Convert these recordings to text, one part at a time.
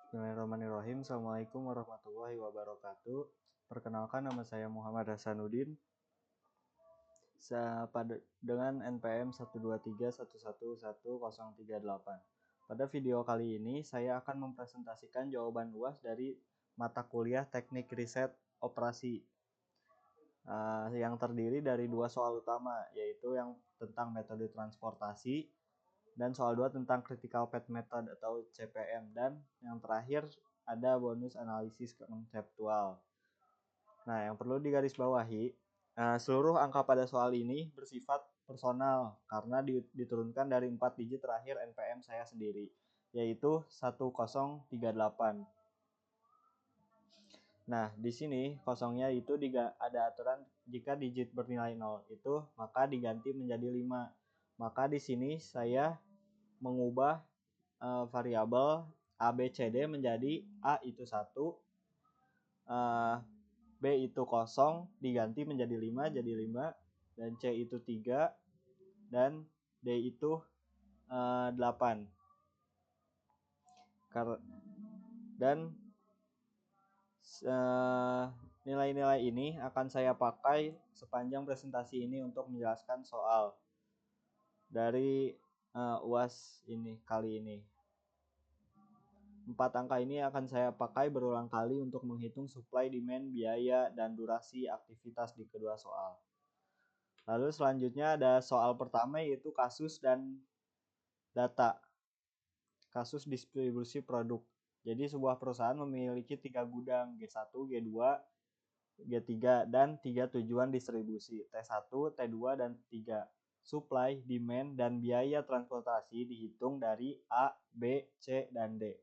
Bismillahirrahmanirrahim. Assalamualaikum warahmatullahi wabarakatuh. Perkenalkan, nama saya Muhammad Hasanuddin. Dengan NPM 123111038. Pada video kali ini saya akan mempresentasikan jawaban UAS dari mata kuliah Teknik Riset Operasi yang terdiri dari dua soal utama, yaitu yang tentang metode transportasi dan soal 2 tentang Critical Path Method atau CPM, dan yang terakhir ada bonus analisis konseptual. Nah, yang perlu digarisbawahi, seluruh angka pada soal ini bersifat personal karena diturunkan dari 4 digit terakhir NPM saya sendiri, yaitu 1038. Nah, di sini kosongnya itu ada aturan jika digit bernilai 0 itu maka diganti menjadi 5. Maka di sini saya mengubah variabel A, B, C, D menjadi A itu 1, B itu 0 diganti menjadi 5 jadi 5, dan C itu 3, dan D itu 8. Dan nilai-nilai ini akan saya pakai sepanjang presentasi ini untuk menjelaskan soal dari UAS ini kali ini. 4 angka ini akan saya pakai berulang kali untuk menghitung supply, demand, biaya, dan durasi aktivitas di kedua soal. Lalu selanjutnya ada soal pertama, yaitu kasus dan data. Kasus distribusi produk. Jadi sebuah perusahaan memiliki 3 gudang, G1, G2, G3, dan 3 tujuan distribusi, T1, T2, dan T3. Supply, demand, dan biaya transportasi dihitung dari A, B, C, dan D.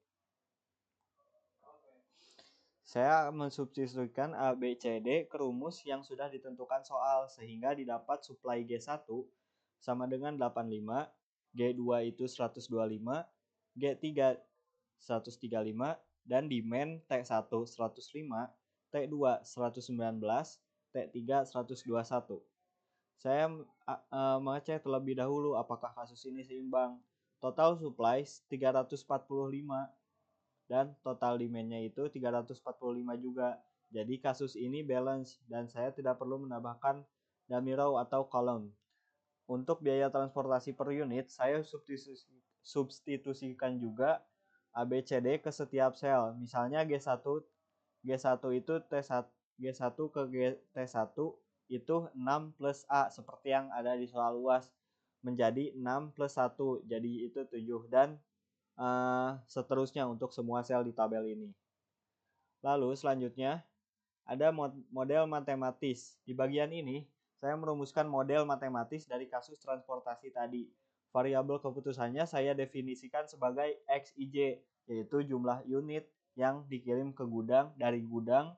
Saya mensubstitusikan A, B, C, D ke rumus yang sudah ditentukan soal, sehingga didapat supply G1 sama dengan 85, G2 itu 125, G3 135, dan demand T1 105, T2 119, T3 121. Saya mengecek terlebih dahulu apakah kasus ini seimbang. Total supply 345 dan total demand-nya itu 345 juga. Jadi kasus ini balance dan saya tidak perlu menambahkan dummy row atau column. Untuk biaya transportasi per unit, saya substitusikan juga ABCD ke setiap sel. Misalnya G1 itu G1 ke T1 itu 6 plus A seperti yang ada di soal UAS, menjadi 6 plus 1 jadi itu 7, dan seterusnya untuk semua sel di tabel ini. Lalu selanjutnya ada model matematis. Di bagian ini saya merumuskan model matematis dari kasus transportasi tadi. Variabel keputusannya saya definisikan sebagai XIJ, yaitu jumlah unit yang dikirim ke gudang dari gudang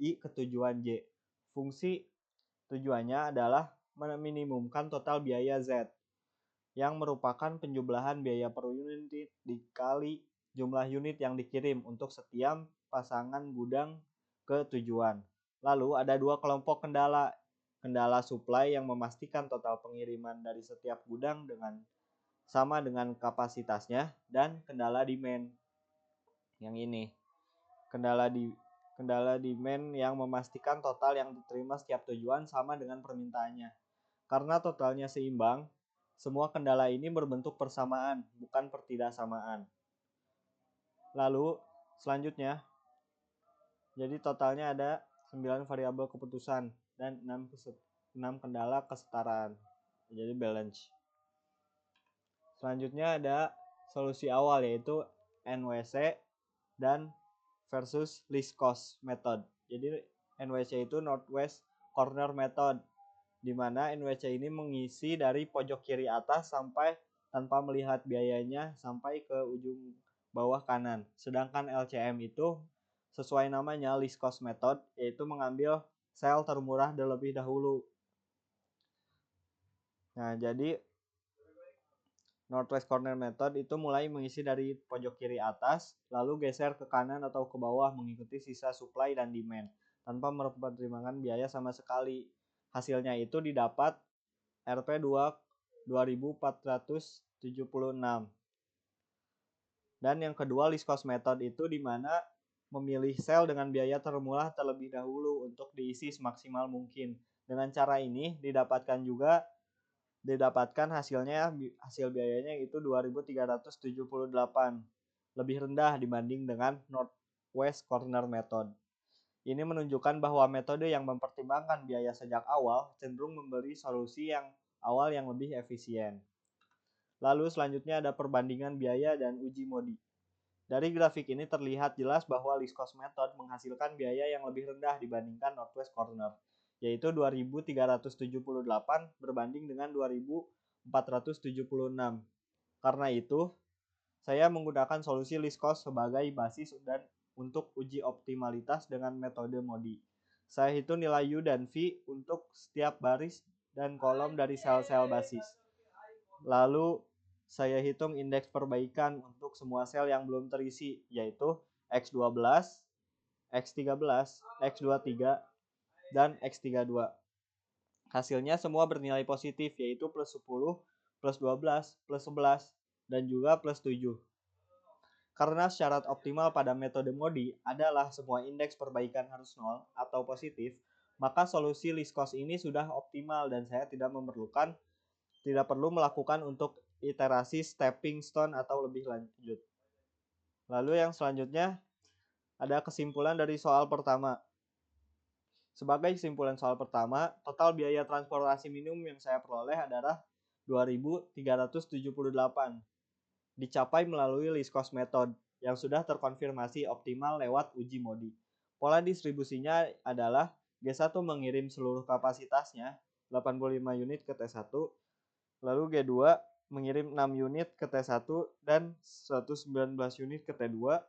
I ke tujuan J. Fungsi tujuannya adalah meminimumkan total biaya Z, yang merupakan penjumlahan biaya per unit dikali jumlah unit yang dikirim untuk setiap pasangan gudang ke tujuan. Lalu ada dua kelompok kendala. Kendala supply yang memastikan total pengiriman dari setiap gudang sama dengan kapasitasnya, dan kendala demand yang ini. Kendala demand yang memastikan total yang diterima setiap tujuan sama dengan permintaannya. Karena totalnya seimbang, semua kendala ini berbentuk persamaan, bukan pertidaksamaan. Lalu selanjutnya, jadi totalnya ada 9 variabel keputusan dan 6 kendala kesetaraan. Jadi balance. Selanjutnya ada solusi awal, yaitu NWC dan versus least cost method. Jadi NWC itu Northwest Corner Method, di mana NWC ini mengisi dari pojok kiri atas sampai tanpa melihat biayanya sampai ke ujung bawah kanan. Sedangkan LCM itu sesuai namanya least cost method, yaitu mengambil sel termurah terlebih dahulu. Nah, jadi Northwest Corner Method itu mulai mengisi dari pojok kiri atas, lalu geser ke kanan atau ke bawah mengikuti sisa supply dan demand, tanpa mempertimbangkan biaya sama sekali. Hasilnya itu didapat Rp 2476. Dan yang kedua, least cost method itu di mana memilih sel dengan biaya termurah terlebih dahulu untuk diisi semaksimal mungkin. Dengan cara ini didapatkan hasil biayanya itu 2.378, lebih rendah dibanding dengan Northwest Corner Method. Ini menunjukkan bahwa metode yang mempertimbangkan biaya sejak awal cenderung memberi solusi yang awal yang lebih efisien. Lalu selanjutnya ada perbandingan biaya dan uji modi. Dari grafik ini terlihat jelas bahwa least cost method menghasilkan biaya yang lebih rendah dibandingkan Northwest Corner, yaitu 2.378 berbanding dengan 2.476. Karena itu, saya menggunakan solusi least cost sebagai basis dan untuk uji optimalitas dengan metode MODI. Saya hitung nilai U dan V untuk setiap baris dan kolom dari sel-sel basis. Lalu saya hitung indeks perbaikan untuk semua sel yang belum terisi, yaitu X12, X13, X23, dan X32. Hasilnya semua bernilai positif, yaitu plus 10, plus 12, plus 11, dan juga plus 7. Karena syarat optimal pada metode MODI adalah semua indeks perbaikan harus 0 atau positif, maka solusi least cost ini sudah optimal dan saya tidak perlu melakukan untuk iterasi stepping stone atau lebih lanjut. Lalu yang selanjutnya ada kesimpulan dari soal pertama. Sebagai kesimpulan soal pertama, total biaya transportasi minimum yang saya peroleh adalah 2.378. Dicapai melalui least cost method yang sudah terkonfirmasi optimal lewat uji MODI. Pola distribusinya adalah G1 mengirim seluruh kapasitasnya 85 unit ke T1, lalu G2 mengirim 6 unit ke T1 dan 119 unit ke T2,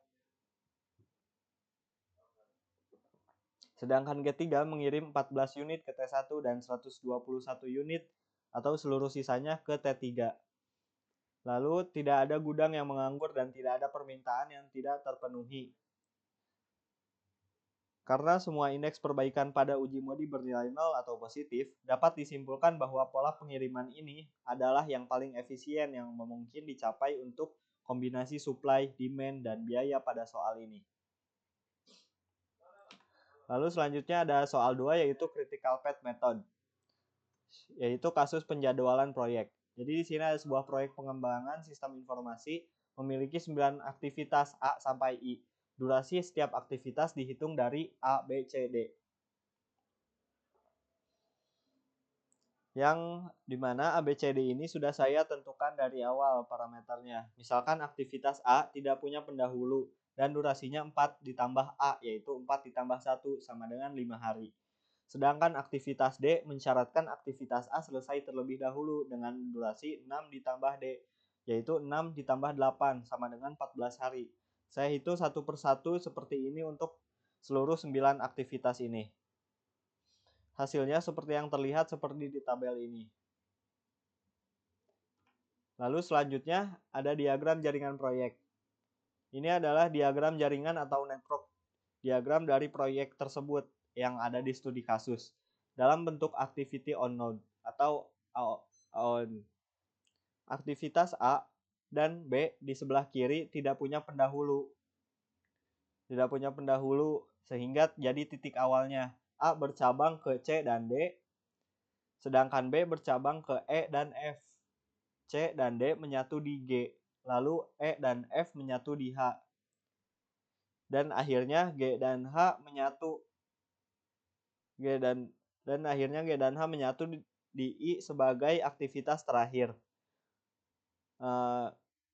sedangkan G3 mengirim 14 unit ke T1 dan 121 unit atau seluruh sisanya ke T3. Lalu tidak ada gudang yang menganggur dan tidak ada permintaan yang tidak terpenuhi. Karena semua indeks perbaikan pada uji MODI bernilai 0 atau positif, dapat disimpulkan bahwa pola pengiriman ini adalah yang paling efisien yang mungkin dicapai untuk kombinasi supply, demand, dan biaya pada soal ini. Lalu selanjutnya ada soal 2 yaitu critical path method, yaitu kasus penjadwalan proyek. Jadi di sini ada sebuah proyek pengembangan sistem informasi memiliki 9 aktivitas A sampai I. Durasi setiap aktivitas dihitung dari A, B, C, D. Yang dimana A, B, C, D ini sudah saya tentukan dari awal parameternya. Misalkan aktivitas A tidak punya pendahulu dan durasinya 4 ditambah A, yaitu 4 ditambah 1 sama dengan 5 hari. Sedangkan aktivitas D mensyaratkan aktivitas A selesai terlebih dahulu dengan durasi 6 ditambah D, yaitu 6 ditambah 8 sama dengan 14 hari. Saya hitung satu persatu seperti ini untuk seluruh 9 aktivitas ini. Hasilnya seperti yang terlihat seperti di tabel ini. Lalu selanjutnya ada diagram jaringan proyek. Ini adalah diagram jaringan atau network diagram dari proyek tersebut yang ada di studi kasus dalam bentuk activity on node atau on. Aktivitas A dan B di sebelah kiri tidak punya pendahulu. Sehingga jadi titik awalnya. A bercabang ke C dan D, sedangkan B bercabang ke E dan F. C dan D menyatu di G, lalu E dan F menyatu di H. Dan akhirnya G dan H menyatu. Akhirnya G dan H menyatu di I sebagai aktivitas terakhir.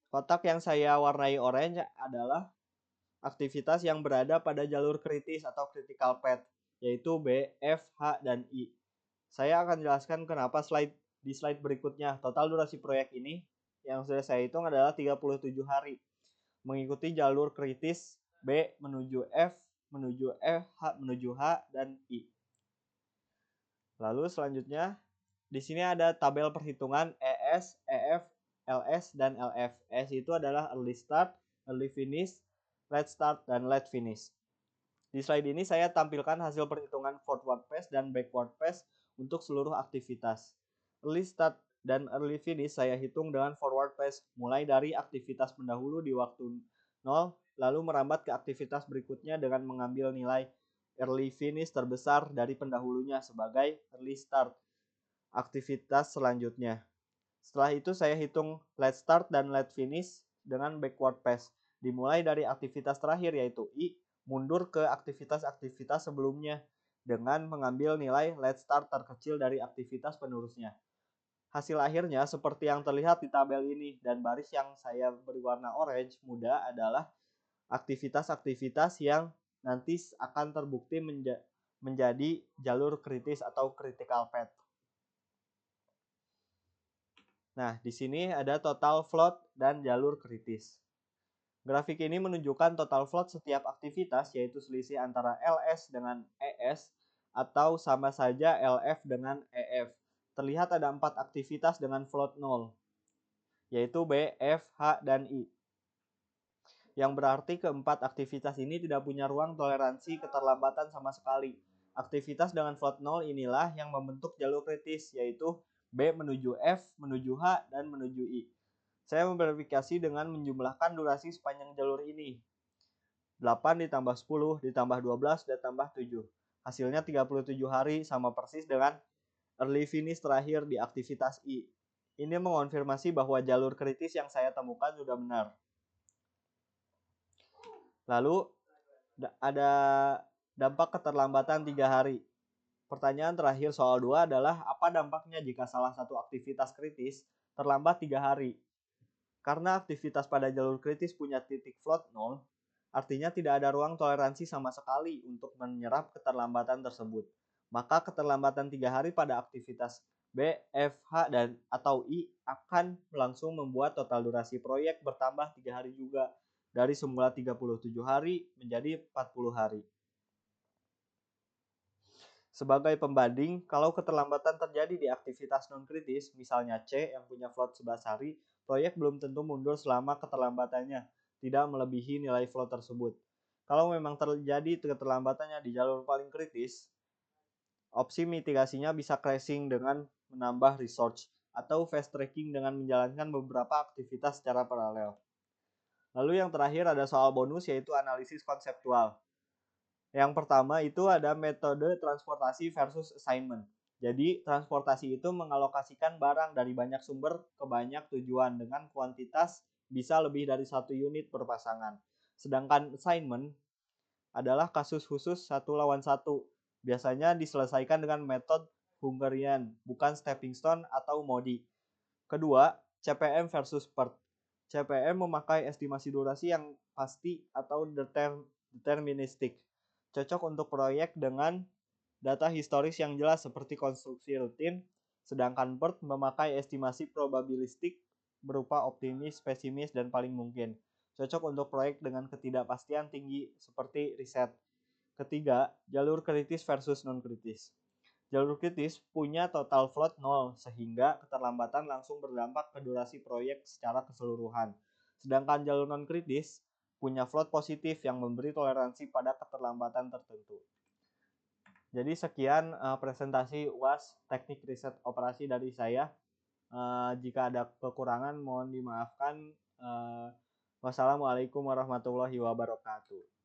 Kotak yang saya warnai oranye adalah aktivitas yang berada pada jalur kritis atau critical path, yaitu B, F, H, dan I. Saya akan jelaskan kenapa di slide berikutnya. Total durasi proyek ini yang sudah saya hitung adalah 37 hari. Mengikuti jalur kritis B menuju F, menuju H, menuju H, dan I. Lalu selanjutnya, di sini ada tabel perhitungan ES, EF, LS, dan LF. ES itu adalah early start, early finish, late start, dan late finish. Di slide ini saya tampilkan hasil perhitungan forward pace dan backward pace untuk seluruh aktivitas. Early start dan early finish saya hitung dengan forward pace, mulai dari aktivitas pendahulu di waktu 0, lalu merambat ke aktivitas berikutnya dengan mengambil nilai early finish terbesar dari pendahulunya sebagai early start aktivitas selanjutnya. Setelah itu saya hitung late start dan late finish dengan backward pace, dimulai dari aktivitas terakhir yaitu I, mundur ke aktivitas-aktivitas sebelumnya dengan mengambil nilai late start terkecil dari aktivitas penerusnya. Hasil akhirnya seperti yang terlihat di tabel ini, dan baris yang saya beri warna orange muda adalah aktivitas-aktivitas yang nanti akan terbukti menjadi jalur kritis atau critical path. Nah, di sini ada total float dan jalur kritis. Grafik ini menunjukkan total float setiap aktivitas, yaitu selisih antara LS dengan ES atau sama saja LF dengan EF. Terlihat ada 4 aktivitas dengan float 0, yaitu B, F, H, dan I. Yang berarti keempat aktivitas ini tidak punya ruang toleransi keterlambatan sama sekali. Aktivitas dengan float 0 inilah yang membentuk jalur kritis, yaitu B menuju F, menuju H, dan menuju I. Saya memverifikasi dengan menjumlahkan durasi sepanjang jalur ini. 8 ditambah 10 ditambah 12 ditambah 7. Hasilnya 37 hari, sama persis dengan early finish terakhir di aktivitas I. Ini mengonfirmasi bahwa jalur kritis yang saya temukan sudah benar. Lalu ada dampak keterlambatan 3 hari. Pertanyaan terakhir soal 2 adalah apa dampaknya jika salah satu aktivitas kritis terlambat 3 hari? Karena aktivitas pada jalur kritis punya titik float 0, artinya tidak ada ruang toleransi sama sekali untuk menyerap keterlambatan tersebut. Maka keterlambatan 3 hari pada aktivitas B, F, H, dan atau I akan langsung membuat total durasi proyek bertambah 3 hari juga, dari semula 37 hari menjadi 40 hari. Sebagai pembanding, kalau keterlambatan terjadi di aktivitas non-kritis, misalnya C yang punya float 11 hari, proyek belum tentu mundur selama keterlambatannya tidak melebihi nilai float tersebut. Kalau memang terjadi keterlambatannya di jalur paling kritis, opsi mitigasinya bisa crashing dengan menambah resource atau fast tracking dengan menjalankan beberapa aktivitas secara paralel. Lalu yang terakhir ada soal bonus, yaitu analisis konseptual. Yang pertama itu ada metode transportasi versus assignment. Jadi transportasi itu mengalokasikan barang dari banyak sumber ke banyak tujuan dengan kuantitas bisa lebih dari 1 unit per pasangan. Sedangkan assignment adalah kasus khusus 1-1. Biasanya diselesaikan dengan metode Hungarian, bukan stepping stone atau MODI. Kedua, CPM versus PERT. CPM memakai estimasi durasi yang pasti atau deterministik. Cocok untuk proyek dengan data historis yang jelas seperti konstruksi rutin, sedangkan PERT memakai estimasi probabilistik berupa optimis, pesimis, dan paling mungkin. Cocok untuk proyek dengan ketidakpastian tinggi seperti riset. Ketiga, jalur kritis versus non-kritis. Jalur kritis punya total float 0, sehingga keterlambatan langsung berdampak ke durasi proyek secara keseluruhan. Sedangkan jalur non-kritis punya float positif yang memberi toleransi pada keterlambatan tertentu. Jadi sekian presentasi UAS Teknik Riset Operasi dari saya. Jika ada kekurangan mohon dimaafkan. Wassalamualaikum warahmatullahi wabarakatuh.